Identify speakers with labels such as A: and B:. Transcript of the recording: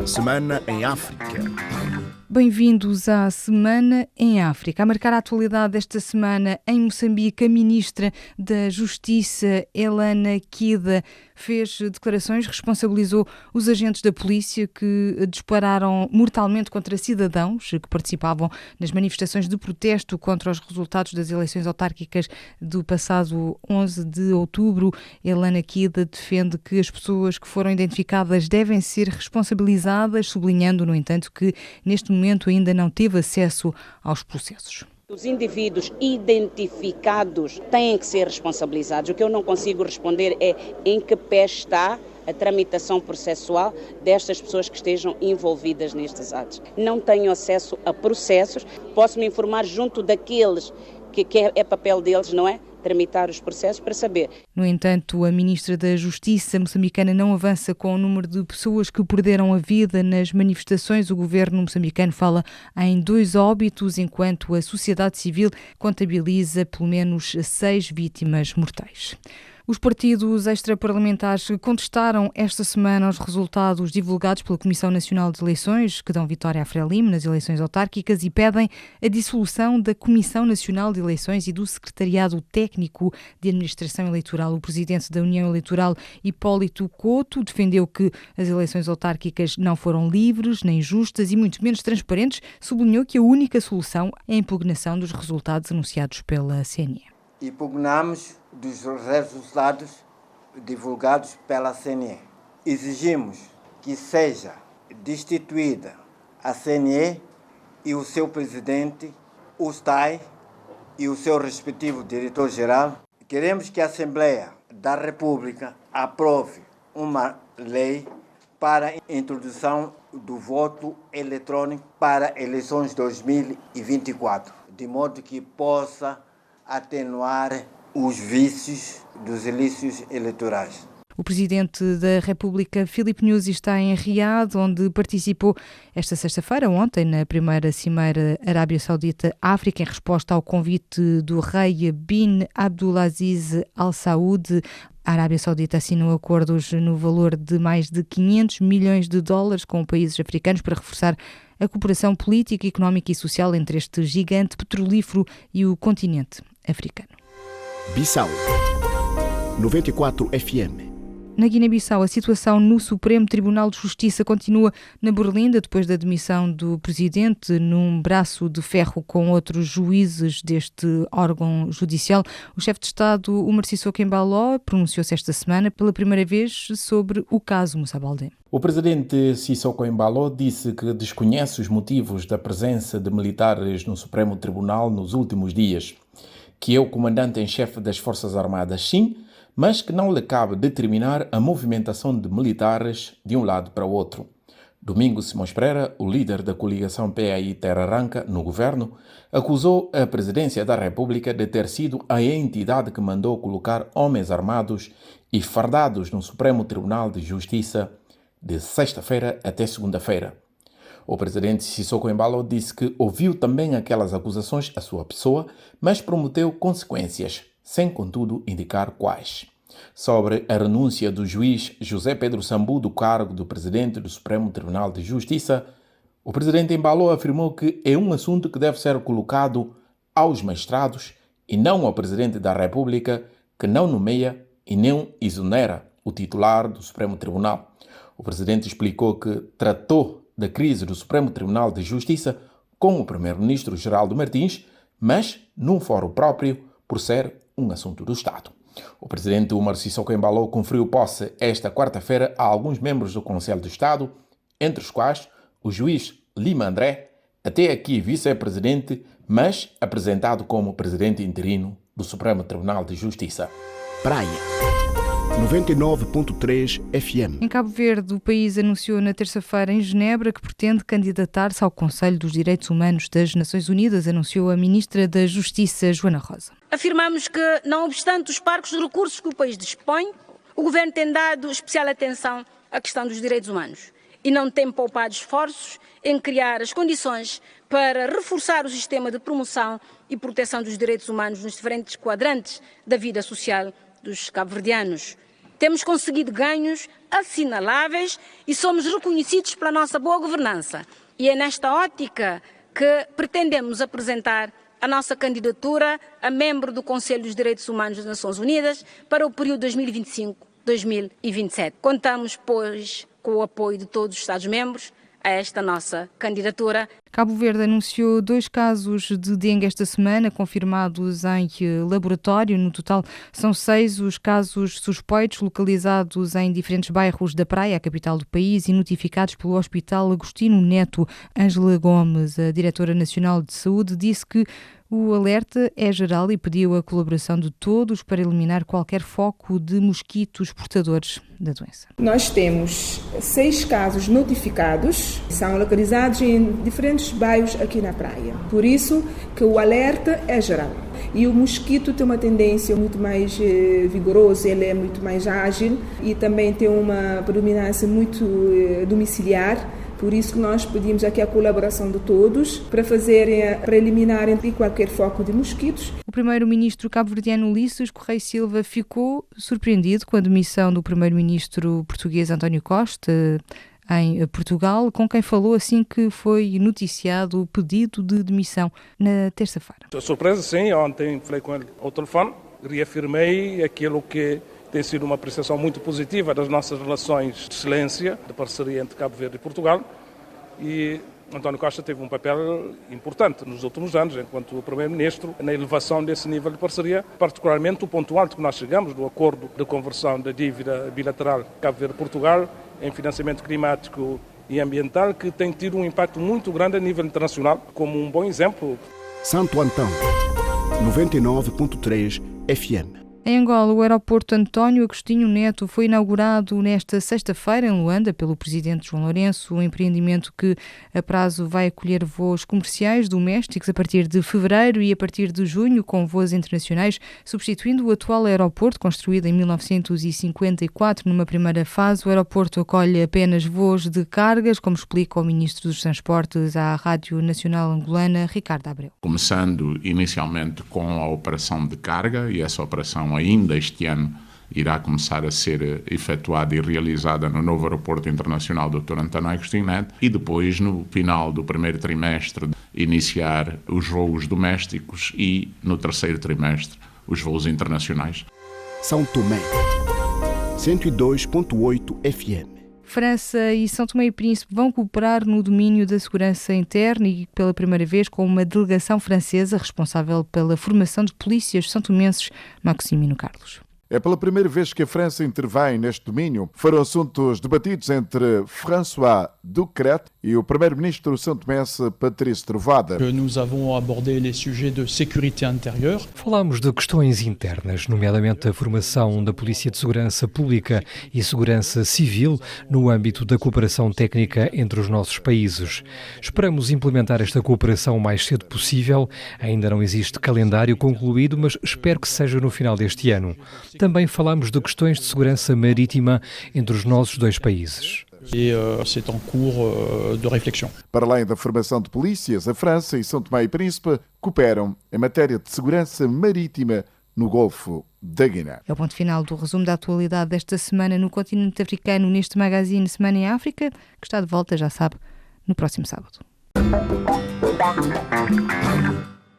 A: Semana em África.
B: Bem-vindos à Semana em África. A marcar a atualidade desta semana em Moçambique, a Ministra da Justiça, Helena Kida, fez declarações, responsabilizou os agentes da polícia que dispararam mortalmente contra cidadãos que participavam nas manifestações de protesto contra os resultados das eleições autárquicas do passado 11 de outubro. Helena Kida defende que as pessoas que foram identificadas devem ser responsabilizadas, sublinhando, no entanto, que neste momento ainda não teve acesso aos processos.
C: Os indivíduos identificados têm que ser responsabilizados. O que eu não consigo responder é em que pé está a tramitação processual destas pessoas que estejam envolvidas nestes atos. Não tenho acesso a processos, posso me informar junto daqueles que é papel deles, não é? Tramitar os processos para saber.
B: No entanto, a Ministra da Justiça moçambicana não avança com o número de pessoas que perderam a vida nas manifestações. O governo moçambicano fala em 2 óbitos, enquanto a sociedade civil contabiliza pelo menos 6 vítimas mortais. Os partidos extraparlamentares contestaram esta semana os resultados divulgados pela Comissão Nacional de Eleições, que dão vitória à Frelimo nas eleições autárquicas, e pedem a dissolução da Comissão Nacional de Eleições e do Secretariado Técnico de Administração Eleitoral. O presidente da União Eleitoral, Hipólito Couto, defendeu que as eleições autárquicas não foram livres, nem justas e muito menos transparentes. Sublinhou que a única solução é a impugnação dos resultados anunciados pela CNE.
D: Impugnamos dos resultados divulgados pela CNE. Exigimos que seja destituída a CNE e o seu presidente, o STAI e o seu respectivo diretor-geral. Queremos que a Assembleia da República aprove uma lei para a introdução do voto eletrônico para eleições 2024, de modo que possa atenuar os vícios dos ilícitos eleitorais.
B: O presidente da República, Filipe Nyusi, está em Riad, onde participou esta sexta-feira, ontem, na primeira cimeira Arábia Saudita-África, em resposta ao convite do rei bin Abdulaziz Al Saud. A Arábia Saudita assinou acordos no valor de mais de 500 milhões de dólares com países africanos para reforçar a cooperação política, económica e social entre este gigante petrolífero e o continente africano.
A: Bissau 94 FM.
B: Na Guiné-Bissau, a situação no Supremo Tribunal de Justiça continua na berlinda depois da demissão do presidente num braço de ferro com outros juízes deste órgão judicial. O chefe de Estado, Umar Sissoko Embaló, pronunciou-se esta semana pela primeira vez sobre o caso Moussa Baldé.
E: O presidente Sissoko Embaló disse que desconhece os motivos da presença de militares no Supremo Tribunal nos últimos dias, que é o comandante em chefe das Forças Armadas, sim, mas que não lhe cabe determinar a movimentação de militares de um lado para o outro. Domingos Simões Pereira, o líder da coligação PAI Terra Arranca no governo, acusou a presidência da República de ter sido a entidade que mandou colocar homens armados e fardados no Supremo Tribunal de Justiça de sexta-feira até segunda-feira. O presidente Sissoko Embaló disse que ouviu também aquelas acusações à sua pessoa, mas prometeu consequências, sem contudo indicar quais. Sobre a renúncia do juiz José Pedro Sambu do cargo do presidente do Supremo Tribunal de Justiça, o presidente Embaló afirmou que é um assunto que deve ser colocado aos magistrados e não ao presidente da República, que não nomeia e nem exonera o titular do Supremo Tribunal. O presidente explicou que tratou da crise do Supremo Tribunal de Justiça com o primeiro-ministro Geraldo Martins, mas num fórum próprio, por ser um assunto do Estado. O presidente Umar Sissoko Embaló conferiu posse esta quarta-feira a alguns membros do Conselho de Estado, entre os quais o juiz Lima André, até aqui vice-presidente, mas apresentado como presidente interino do Supremo Tribunal de Justiça.
A: Praia 99.3 FM.
B: Em Cabo Verde, o país anunciou na terça-feira em Genebra que pretende candidatar-se ao Conselho dos Direitos Humanos das Nações Unidas, anunciou a Ministra da Justiça, Joana Rosa.
F: Afirmamos que, não obstante os parcos de recursos que o país dispõe, o Governo tem dado especial atenção à questão dos direitos humanos e não tem poupado esforços em criar as condições para reforçar o sistema de promoção e proteção dos direitos humanos nos diferentes quadrantes da vida social dos cabo-verdianos. Temos conseguido ganhos assinaláveis e somos reconhecidos pela nossa boa governança. E é nesta ótica que pretendemos apresentar a nossa candidatura a membro do Conselho dos Direitos Humanos das Nações Unidas para o período 2025-2027. Contamos, pois, com o apoio de todos os Estados-membros a esta nossa candidatura.
B: Cabo Verde anunciou 2 casos de dengue esta semana, confirmados em laboratório. No total, são 6 os casos suspeitos, localizados em diferentes bairros da Praia, a capital do país, e notificados pelo Hospital Agostinho Neto. Ângela Gomes, a diretora nacional de saúde, disse que o alerta é geral e pediu a colaboração de todos para eliminar qualquer foco de mosquitos portadores da doença.
G: Nós temos 6 casos notificados, são localizados em diferentes bairros aqui na praia. Por isso que o alerta é geral. E o mosquito tem uma tendência muito mais vigorosa, ele é muito mais ágil e também tem uma predominância muito domiciliar. Por isso que nós pedimos aqui a colaboração de todos para eliminarem qualquer foco de mosquitos.
B: O primeiro-ministro cabo-verdiano Ulisses Correia Silva ficou surpreendido com a demissão do primeiro-ministro português António Costa em Portugal, com quem falou assim que foi noticiado o pedido de demissão na terça-feira.
H: Surpresa, sim. Ontem falei com ele ao telefone, reafirmei aquilo que tem sido uma apreciação muito positiva das nossas relações de excelência, de parceria entre Cabo Verde e Portugal. E António Costa teve um papel importante nos últimos anos, enquanto Primeiro-Ministro, na elevação desse nível de parceria, particularmente o ponto alto que nós chegamos do acordo de conversão da dívida bilateral Cabo Verde-Portugal em financiamento climático e ambiental, que tem tido um impacto muito grande a nível internacional, como um bom exemplo.
A: Santo Antão, 99.3 FM.
B: Em Angola, o aeroporto António Agostinho Neto foi inaugurado nesta sexta-feira em Luanda pelo presidente João Lourenço, um empreendimento que a prazo vai acolher voos comerciais domésticos a partir de fevereiro e a partir de junho com voos internacionais, substituindo o atual aeroporto construído em 1954. Numa primeira fase, o aeroporto acolhe apenas voos de cargas, como explica o ministro dos Transportes à Rádio Nacional Angolana, Ricardo Abreu.
I: Começando inicialmente com a operação de carga, e essa operação ainda este ano irá começar a ser efetuada e realizada no novo aeroporto internacional Dr. António Agostinho Neto, e depois, no final do primeiro trimestre, iniciar os voos domésticos e, no terceiro trimestre, os voos internacionais.
A: São Tomé, 102.8 FM.
B: França e São Tomé e Príncipe vão cooperar no domínio da segurança interna e pela primeira vez com uma delegação francesa responsável pela formação de polícias santomenses. Maximino Carlos.
J: É pela primeira vez que a França intervém neste domínio. Foram assuntos debatidos entre François Ducret e o primeiro-ministro santomense Patrício Trovoada.
K: Nous avons abordé les sujets de sécurité intérieure.
L: Falamos de questões internas, nomeadamente a formação da Polícia de Segurança Pública e Segurança Civil no âmbito da cooperação técnica entre os nossos países. Esperamos implementar esta cooperação o mais cedo possível. Ainda não existe calendário concluído, mas espero que seja no final deste ano. Também falamos de questões de segurança marítima entre os nossos dois países.
K: E c'est en cours de réflexion.
J: Para além da formação de polícias, a França e São Tomé e Príncipe cooperam em matéria de segurança marítima no Golfo da Guiné.
B: É o ponto final do resumo da atualidade desta semana no continente africano, neste magazine Semana em África, que está de volta, já sabe, no próximo sábado.